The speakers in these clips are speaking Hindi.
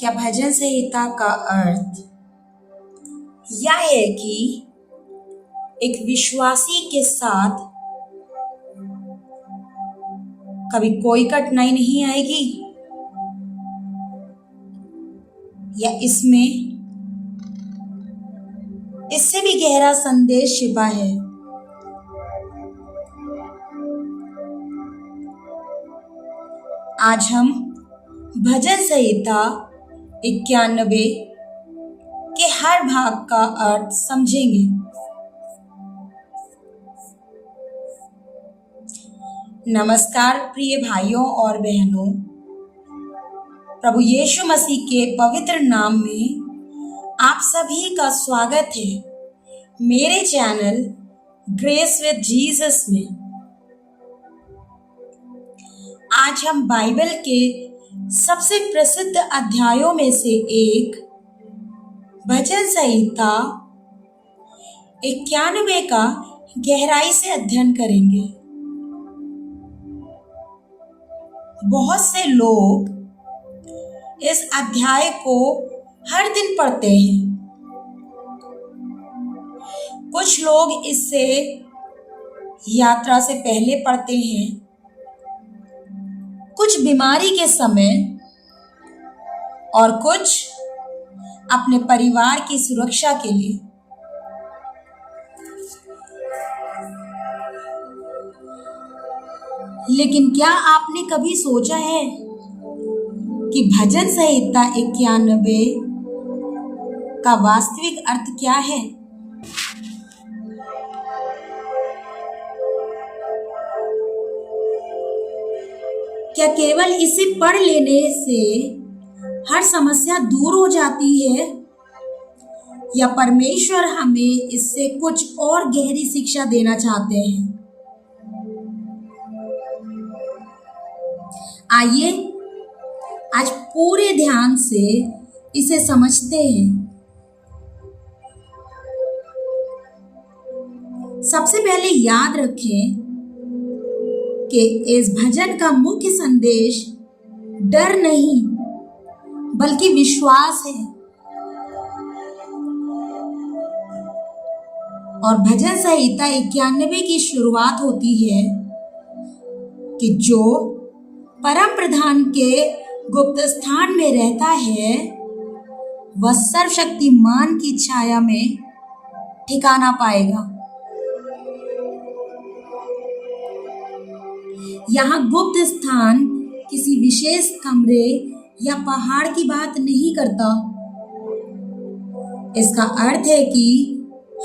क्या भजन संहिता का अर्थ यह है कि एक विश्वासी के साथ कभी कोई कठिनाई नहीं आएगी, या इसमें इससे भी गहरा संदेश छिपा है? आज हम भजन संहिता 91 के हर भाग का अर्थ समझेंगे। नमस्कार प्रिय भाइयों और बहनों, प्रभु यीशु मसीह के पवित्र नाम में आप सभी का स्वागत है मेरे चैनल ग्रेस विद जीसस में। आज हम बाइबल के सबसे प्रसिद्ध अध्यायों में से एक भजन संहिता 91 का गहराई से अध्ययन करेंगे। बहुत से लोग इस अध्याय को हर दिन पढ़ते हैं। कुछ लोग इसे यात्रा से पहले पढ़ते हैं, कुछ बीमारी के समय और कुछ अपने परिवार की सुरक्षा के लिए। लेकिन क्या आपने कभी सोचा है कि भजन संहिता 91 का वास्तविक अर्थ क्या है? क्या केवल इसे पढ़ लेने से हर समस्या दूर हो जाती है, या परमेश्वर हमें इससे कुछ और गहरी शिक्षा देना चाहते हैं? आइए आज पूरे ध्यान से इसे समझते हैं। सबसे पहले याद रखें कि इस भजन का मुख्य संदेश डर नहीं बल्कि विश्वास है। और भजन संहिता 91 की शुरुआत होती है कि जो परम प्रधान के गुप्त स्थान में रहता है वह सर्वशक्तिमान की छाया में ठिकाना पाएगा। यहाँ गुप्त स्थान किसी विशेष कमरे या पहाड़ की बात नहीं करता। इसका अर्थ है कि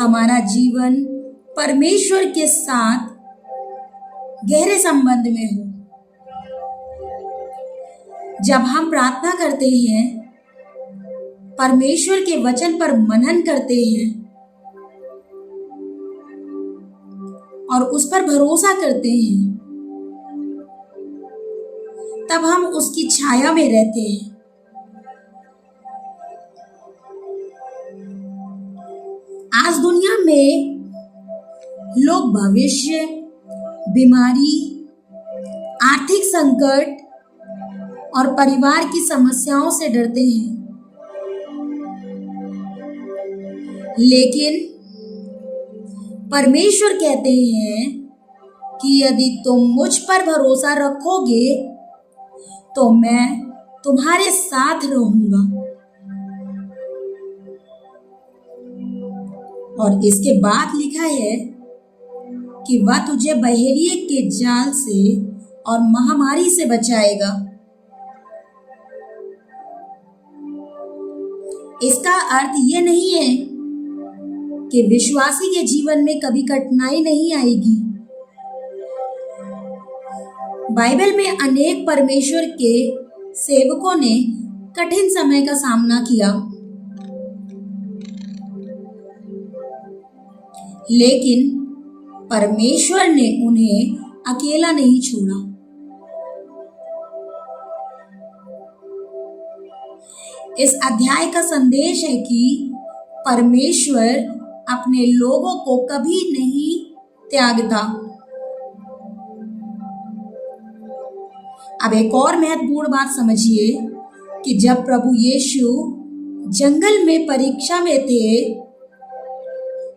हमारा जीवन परमेश्वर के साथ गहरे संबंध में हो। जब हम प्रार्थना करते हैं, परमेश्वर के वचन पर मनन करते हैं और उस पर भरोसा करते हैं, तब हम उसकी छाया में रहते हैं। आज दुनिया में लोग भविष्य, बीमारी, आर्थिक संकट और परिवार की समस्याओं से डरते हैं। लेकिन परमेश्वर कहते हैं कि यदि तुम मुझ पर भरोसा रखोगे तो मैं तुम्हारे साथ रहूंगा। और इसके बाद लिखा है कि वह तुझे बहेलिये के जाल से और महामारी से बचाएगा। इसका अर्थ ये नहीं है कि विश्वासी के जीवन में कभी कठिनाई नहीं आएगी। बाइबल में अनेक परमेश्वर के सेवकों ने कठिन समय का सामना किया, लेकिन परमेश्वर ने उन्हें अकेला नहीं छोड़ा। इस अध्याय का संदेश है कि परमेश्वर अपने लोगों को कभी नहीं त्यागता। अब एक और महत्वपूर्ण बात समझिए कि जब प्रभु यीशु जंगल में परीक्षा में थे,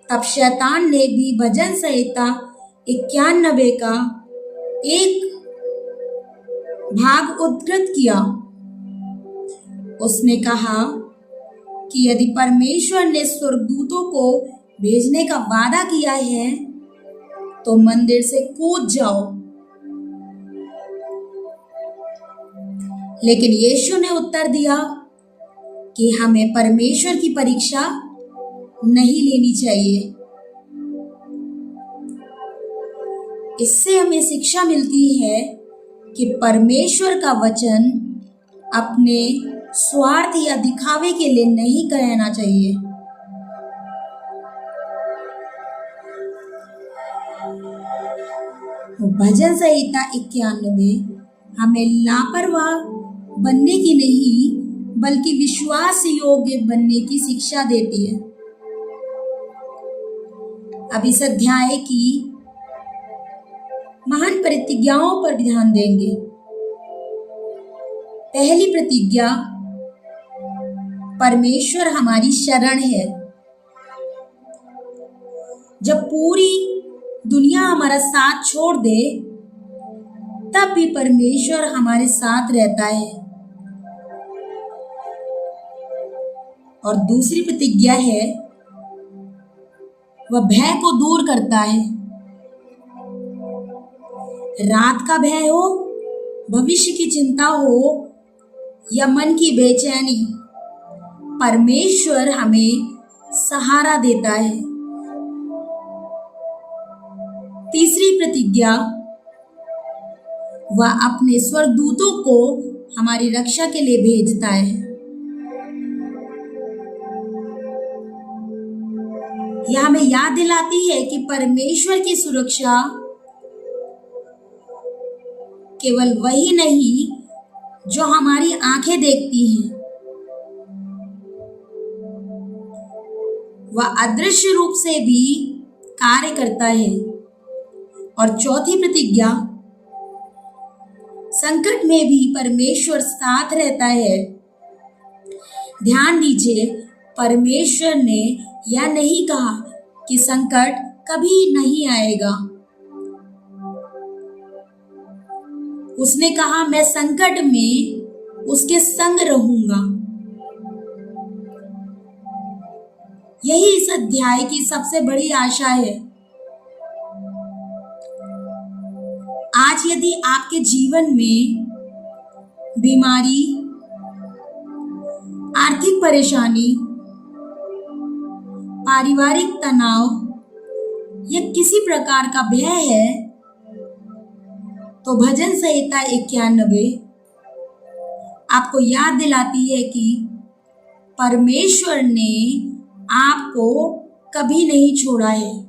तब शैतान ने भी भजन संहिता 91 का एक भाग उद्धृत किया। उसने कहा कि यदि परमेश्वर ने स्वर्गदूतों को भेजने का वादा किया है तो मंदिर से कूद जाओ। लेकिन यीशु ने उत्तर दिया कि हमें परमेश्वर की परीक्षा नहीं लेनी चाहिए। इससे हमें शिक्षा मिलती है कि परमेश्वर का वचन अपने स्वार्थ या दिखावे के लिए नहीं कहना चाहिए। भजन संहिता 91 हमें लापरवाह बनने की नहीं बल्कि विश्वास योग्य बनने की शिक्षा देती है। अब इस अध्याय की महान प्रतिज्ञाओं पर ध्यान देंगे। पहली प्रतिज्ञा, परमेश्वर हमारी शरण है। जब पूरी दुनिया हमारा साथ छोड़ दे तब भी परमेश्वर हमारे साथ रहता है। और दूसरी प्रतिज्ञा है, वह भय को दूर करता है। रात का भय हो, भविष्य की चिंता हो या मन की बेचैनी, परमेश्वर हमें सहारा देता है। तीसरी प्रतिज्ञा, वह अपने स्वर्गदूतों को हमारी रक्षा के लिए भेजता है। यह हमें याद दिलाती है कि परमेश्वर की सुरक्षा केवल वही नहीं जो हमारी आंखें देखती हैं, वह अदृश्य रूप से भी कार्य करता है। और चौथी प्रतिज्ञा, संकट में भी परमेश्वर साथ रहता है। ध्यान दीजिए, परमेश्वर ने यह नहीं कहा कि संकट कभी नहीं आएगा। उसने कहा, मैं संकट में उसके संग रहूंगा। यही इस अध्याय की सबसे बड़ी आशा है। आज यदि आपके जीवन में बीमारी, आर्थिक परेशानी, पारिवारिक तनाव या किसी प्रकार का भय है, तो भजन संहिता 91 आपको याद दिलाती है कि परमेश्वर ने आपको कभी नहीं छोड़ा है,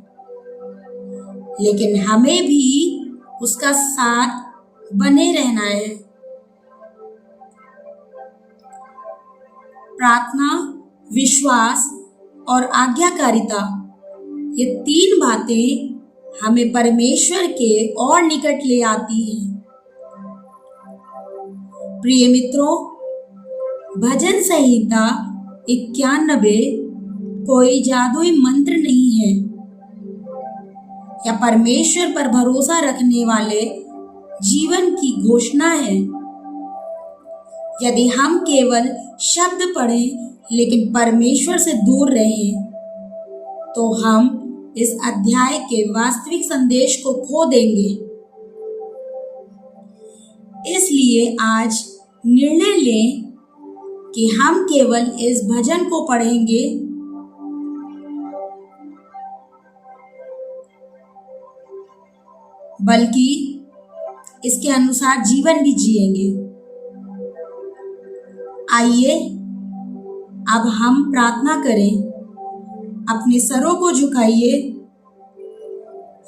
लेकिन हमें भी उसका साथ बने रहना है। प्रार्थना, विश्वास और आज्ञाकारिता, ये तीन बातें हमें परमेश्वर के और निकट ले आती हैं। प्रिय मित्रों, भजन संहिता 91 कोई जादुई मंत्र नहीं है या परमेश्वर पर भरोसा रखने वाले जीवन की घोषणा है। यदि हम केवल शब्द पढ़ें लेकिन परमेश्वर से दूर रहें, तो हम इस अध्याय के वास्तविक संदेश को खो देंगे। इसलिए आज निर्णय लें कि हम केवल इस भजन को पढ़ेंगे बल्कि इसके अनुसार जीवन भी जिएंगे। आइए अब हम प्रार्थना करें। अपने सरों को झुकाइए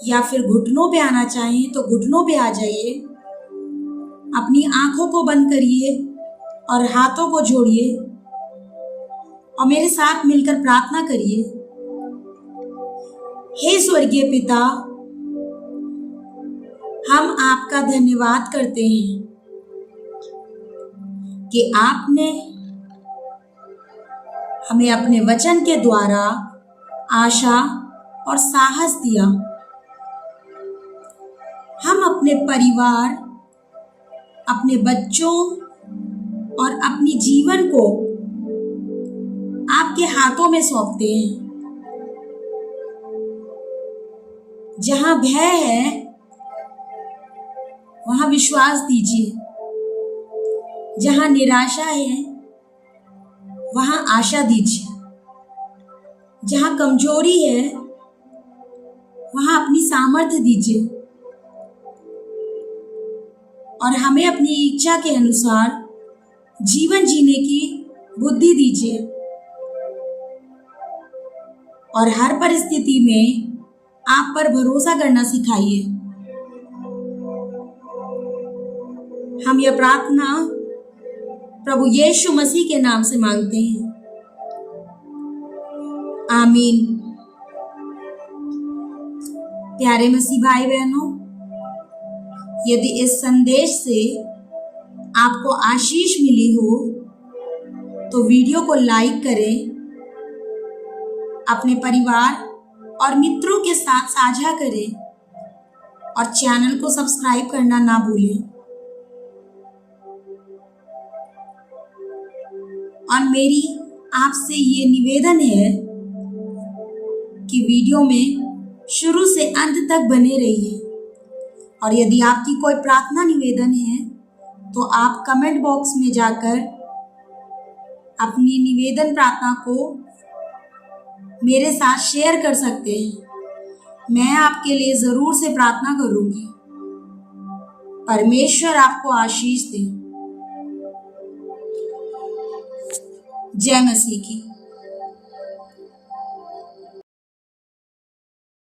या फिर घुटनों पे आना चाहें तो घुटनों पे आ जाइए। अपनी आंखों को बंद करिए और हाथों को जोड़िए और मेरे साथ मिलकर प्रार्थना करिए। हे स्वर्गीय पिता, हम आपका धन्यवाद करते हैं कि आपने हमें अपने वचन के द्वारा आशा और साहस दिया। हम अपने परिवार, अपने बच्चों और अपनी जीवन को आपके हाथों में सौंपते हैं। जहां भय है वहां विश्वास दीजिए, जहां निराशा है वहां आशा दीजिए, जहां कमजोरी है वहां अपनी सामर्थ्य दीजिए और हमें अपनी इच्छा के अनुसार जीवन जीने की बुद्धि दीजिए और हर परिस्थिति में आप पर भरोसा करना सिखाइए। हम यह प्रार्थना प्रभु यीशु मसीह के नाम से मांगते हैं, आमीन। प्यारे मसीह भाई बहनों, यदि इस संदेश से आपको आशीष मिली हो तो वीडियो को लाइक करें, अपने परिवार और मित्रों के साथ साझा करें और चैनल को सब्सक्राइब करना ना भूलें। और मेरी आपसे ये निवेदन है कि वीडियो में शुरू से अंत तक बने रहिए और यदि आपकी कोई प्रार्थना निवेदन है तो आप कमेंट बॉक्स में जाकर अपनी निवेदन प्रार्थना को मेरे साथ शेयर कर सकते हैं। मैं आपके लिए जरूर से प्रार्थना करूंगी। परमेश्वर आपको आशीष दे। जय मसीह की।